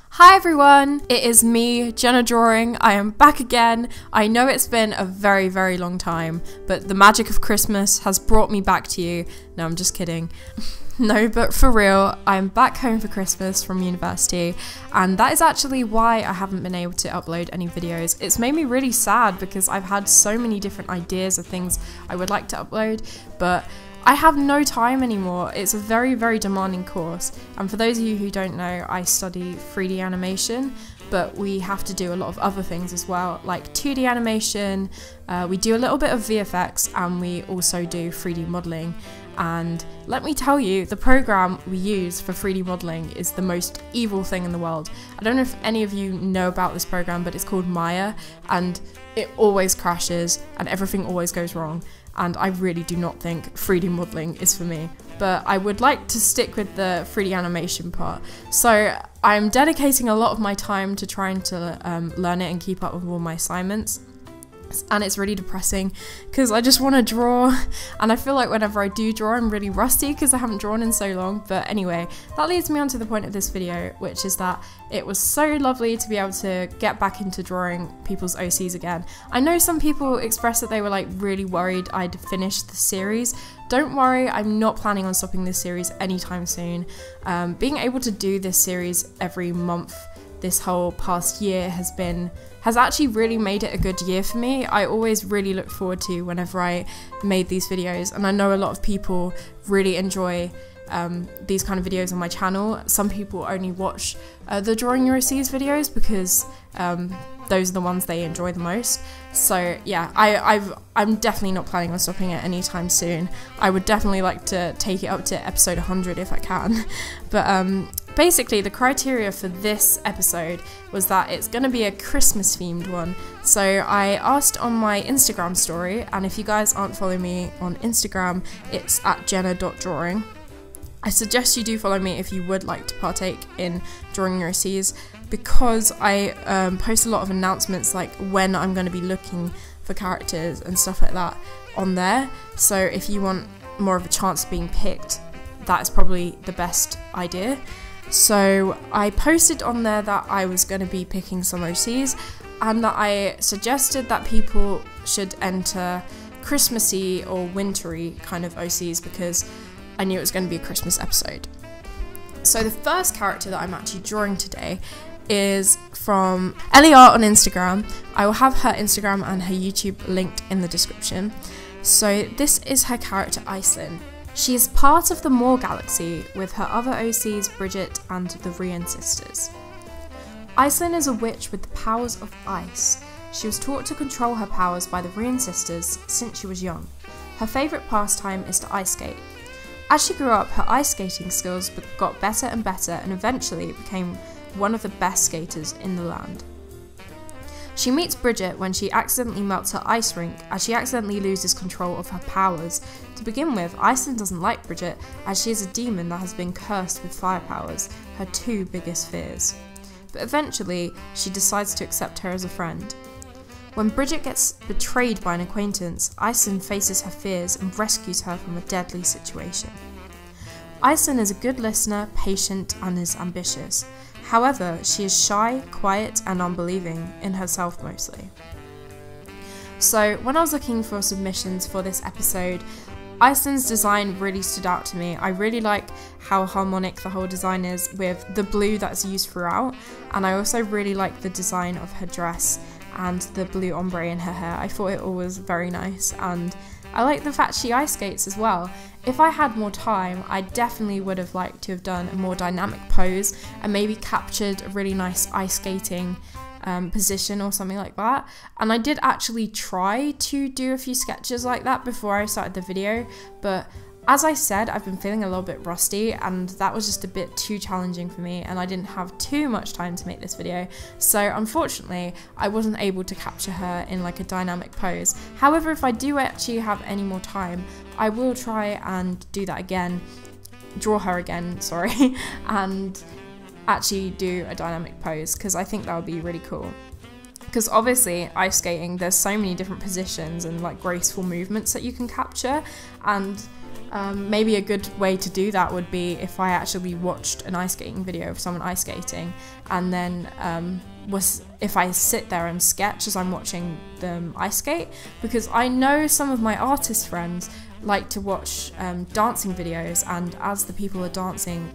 Hi everyone, it is me, Jenna Drawing. I am back again. I know it's been a very, very long time, but the magic of Christmas has brought me back to you. No, I'm just kidding. No, but for real, I'm back home for Christmas from university, and that is actually why I haven't been able to upload any videos. It's made me really sad because I've had so many different ideas of things I would like to upload, but I have no time anymore. It's a very, very demanding course, and for those of you who don't know, I study 3D animation, but we have to do a lot of other things as well, like 2D animation, we do a little bit of VFX, and we also do 3D modelling. And let me tell you, the program we use for 3D modelling is the most evil thing in the world. I don't know if any of you know about this program, but it's called Maya, and it always crashes and everything always goes wrong. And I really do not think 3D modelling is for me, but I would like to stick with the 3D animation part. So I'm dedicating a lot of my time to trying to learn it and keep up with all my assignments. And it's really depressing because I just want to draw, and I feel like whenever I do draw I'm really rusty because I haven't drawn in so long. But anyway, that leads me on to the point of this video, which is that it was so lovely to be able to get back into drawing people's OCs again. I know some people expressed that they were like really worried I'd finished the series. Don't worry, I'm not planning on stopping this series anytime soon. Being able to do this series every month this whole past year has actually really made it a good year for me. I always really look forward to whenever I made these videos, and I know a lot of people really enjoy these kind of videos on my channel. Some people only watch the Drawing Your OCs videos because those are the ones they enjoy the most. So yeah, I'm definitely not planning on stopping it anytime soon. I would definitely like to take it up to episode 100 if I can. But basically, the criteria for this episode was that it's going to be a Christmas themed one. So I asked on my Instagram story, and if you guys aren't following me on Instagram, it's at jenna.drawing. I suggest you do follow me if you would like to partake in Drawing Your OCs, because I post a lot of announcements like when I'm going to be looking for characters and stuff like that on there. So if you want more of a chance of being picked, that is probably the best idea. So I posted on there that I was going to be picking some OCs, and that I suggested that people should enter Christmassy or wintry kind of OCs because I knew it was going to be a Christmas episode. So the first character that I'm actually drawing today is from Ellie Art on Instagram. I will have her Instagram and her YouTube linked in the description. So this is her character Iceland. She is part of the Moor Galaxy with her other OCs Bridget and the Rian sisters. Iceland is a witch with the powers of ice. She was taught to control her powers by the Rian sisters since she was young. Her favourite pastime is to ice skate. As she grew up, her ice skating skills got better and better, and eventually became one of the best skaters in the land. She meets Bridget when she accidentally melts her ice rink, as she accidentally loses control of her powers. To begin with, Iceland doesn't like Bridget, as she is a demon that has been cursed with fire powers, her two biggest fears. But eventually, she decides to accept her as a friend. When Bridget gets betrayed by an acquaintance, Iceland faces her fears and rescues her from a deadly situation. Iceland is a good listener, patient, and is ambitious. However, she is shy, quiet, and unbelieving in herself mostly. So when I was looking for submissions for this episode, Iceland's design really stood out to me. I really like how harmonic the whole design is with the blue that's used throughout, and I also really like the design of her dress and the blue ombre in her hair. I thought it all was very nice, and I like the fact she ice skates as well. If I had more time, I definitely would have liked to have done a more dynamic pose and maybe captured a really nice ice skating position or something like that. And I did actually try to do a few sketches like that before I started the video, but as I said, I've been feeling a little bit rusty, and that was just a bit too challenging for me, and I didn't have too much time to make this video, so unfortunately I wasn't able to capture her in like a dynamic pose. However, if I do actually have any more time, I will try and do that again, draw her again, sorry, and actually do a dynamic pose, because I think that would be really cool. Because obviously ice skating, there's so many different positions and like graceful movements that you can capture, and Maybe a good way to do that would be if I actually watched an ice skating video of someone ice skating, and then if I sit there and sketch as I'm watching them ice skate, because I know some of my artist friends like to watch dancing videos, and as the people are dancing,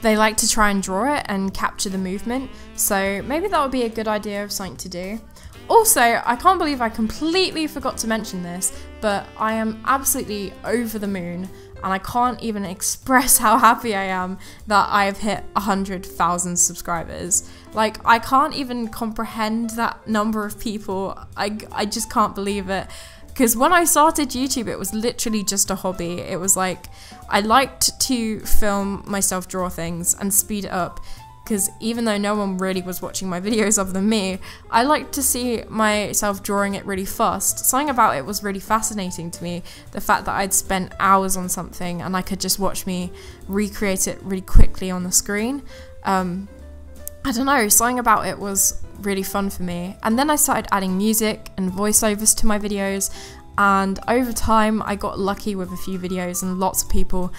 they like to try and draw it and capture the movement. So maybe that would be a good idea of something to do. Also, I can't believe I completely forgot to mention this, but I am absolutely over the moon, and I can't even express how happy I am that I have hit 100,000 subscribers. Like, I can't even comprehend that number of people. I just can't believe it. Because when I started YouTube, it was literally just a hobby. It was like, I liked to film myself draw things and speed it up, because even though no one really was watching my videos other than me, I liked to see myself drawing it really fast. Something about it was really fascinating to me, the fact that I'd spent hours on something and I could just watch me recreate it really quickly on the screen. I don't know, something about it was really fun for me. And then I started adding music and voiceovers to my videos, and over time I got lucky with a few videos and lots of people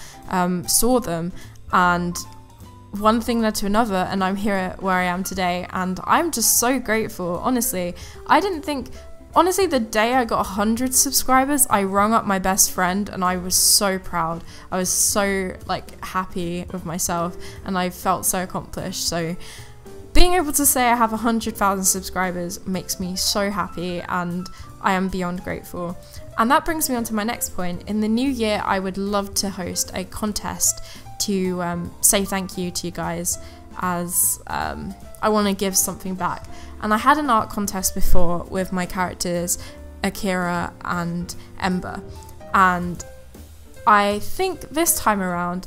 saw them, and one thing led to another, and I'm here where I am today, and I'm just so grateful. Honestly, I didn't think, honestly, the day I got 100 subscribers, I rung up my best friend and I was so proud. I was so like happy with myself, and I felt so accomplished. So being able to say I have 100,000 subscribers makes me so happy, and I am beyond grateful. And that brings me on to my next point. In the new year, I would love to host a contest to say thank you to you guys, as I want to give something back. And I had an art contest before with my characters Akira and Ember, and I think this time around,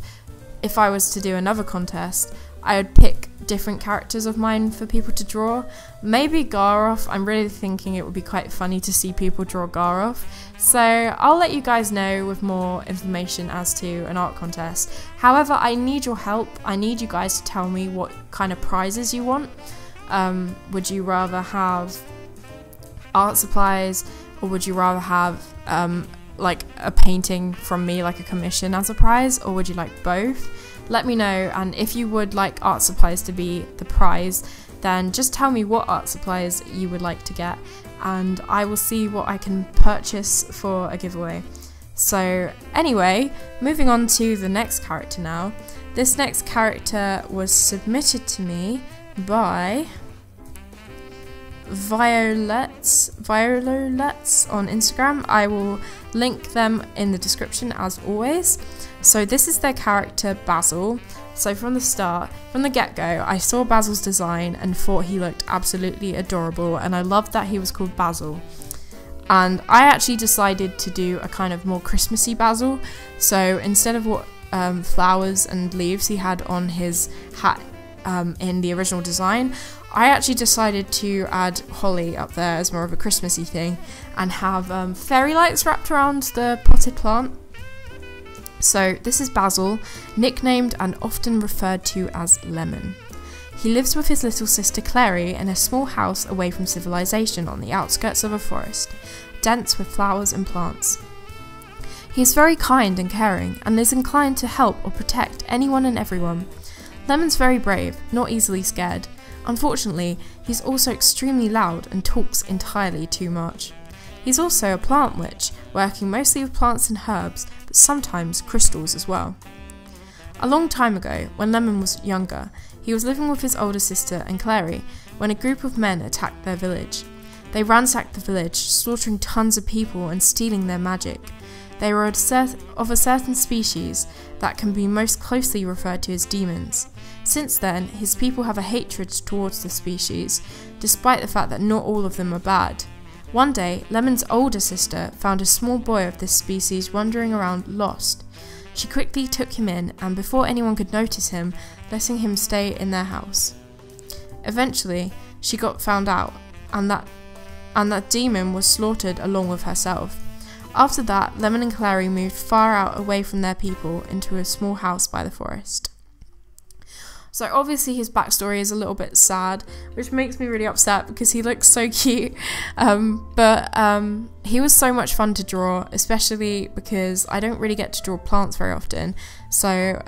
if I was to do another contest, I would pick different characters of mine for people to draw. Maybe Garoth. I'm really thinking it would be quite funny to see people draw Garoth. So I'll let you guys know with more information as to an art contest. However, I need your help. I need you guys to tell me what kind of prizes you want. Would you rather have art supplies, or would you rather have like a painting from me, like a commission as a prize, or would you like both? Let me know, and if you would like art supplies to be the prize, then just tell me what art supplies you would like to get, and I will see what I can purchase for a giveaway. So anyway, moving on to the next character now. This next character was submitted to me by Violets on Instagram. I will link them in the description as always. So this is their character Basil. So from the get-go, I saw Basil's design and thought he looked absolutely adorable, and I loved that he was called Basil. And I actually decided to do a kind of more Christmassy Basil. So instead of what flowers and leaves he had on his hat in the original design, I actually decided to add holly up there as more of a Christmassy thing, and have fairy lights wrapped around the potted plant. So this is Basil, nicknamed and often referred to as Lemon. He lives with his little sister Clary in a small house away from civilization on the outskirts of a forest, dense with flowers and plants. He is very kind and caring, and is inclined to help or protect anyone and everyone. Lemon's very brave, not easily scared. Unfortunately, he's also extremely loud and talks entirely too much. He's also a plant witch, working mostly with plants and herbs, but sometimes crystals as well. A long time ago, when Lemon was younger, he was living with his older sister and Clary when a group of men attacked their village. They ransacked the village, slaughtering tons of people and stealing their magic. They were of a certain species that can be most closely referred to as demons. Since then, his people have a hatred towards the species, despite the fact that not all of them are bad. One day, Lemon's older sister found a small boy of this species wandering around lost. She quickly took him in, and before anyone could notice him, letting him stay in their house. Eventually, she got found out, and that demon was slaughtered along with herself. After that, Lemon and Clary moved far out away from their people into a small house by the forest. So obviously his backstory is a little bit sad, which makes me really upset because he looks so cute. But he was so much fun to draw, especially because I don't really get to draw plants very often. So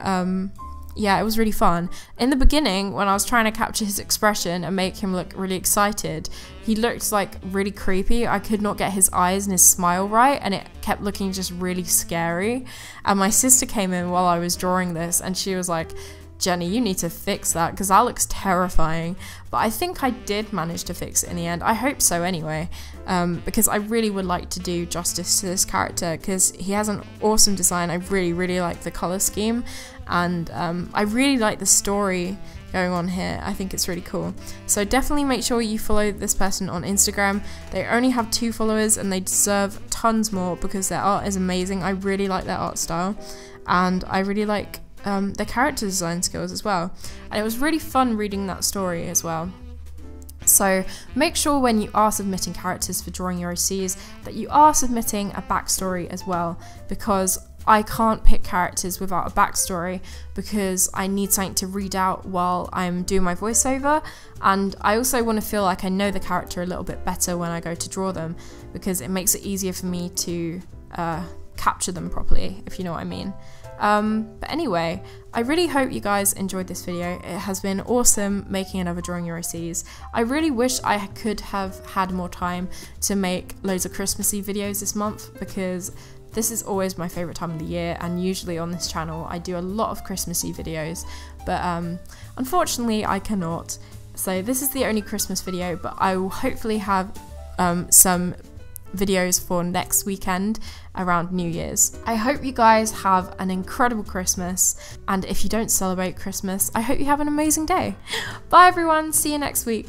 yeah, it was really fun. In the beginning, when I was trying to capture his expression and make him look really excited, he looked like really creepy. I could not get his eyes and his smile right, and it kept looking just really scary. And my sister came in while I was drawing this, and she was like, Jenny, you need to fix that because that looks terrifying. But I think I did manage to fix it in the end. I hope so anyway, because I really would like to do justice to this character because he has an awesome design. I really like the color scheme, and I really like the story going on here. I think it's really cool. So definitely make sure you follow this person on Instagram. They only have 2 followers and they deserve tons more because their art is amazing. I really like their art style, and I really like their character design skills as well, and it was really fun reading that story as well. So make sure when you are submitting characters for Drawing Your OCs that you are submitting a backstory as well, because I can't pick characters without a backstory because I need something to read out while I'm doing my voiceover, and I also want to feel like I know the character a little bit better when I go to draw them because it makes it easier for me to capture them properly, if you know what I mean. But anyway, I really hope you guys enjoyed this video. It has been awesome making another Drawing Your OCs. I really wish I could have had more time to make loads of Christmassy videos this month because this is always my favourite time of the year, and usually on this channel I do a lot of Christmassy videos, but unfortunately I cannot. So this is the only Christmas video, but I will hopefully have some videos for next weekend around New Year's. I hope you guys have an incredible Christmas, and if you don't celebrate Christmas, I hope you have an amazing day. Bye everyone, see you next week.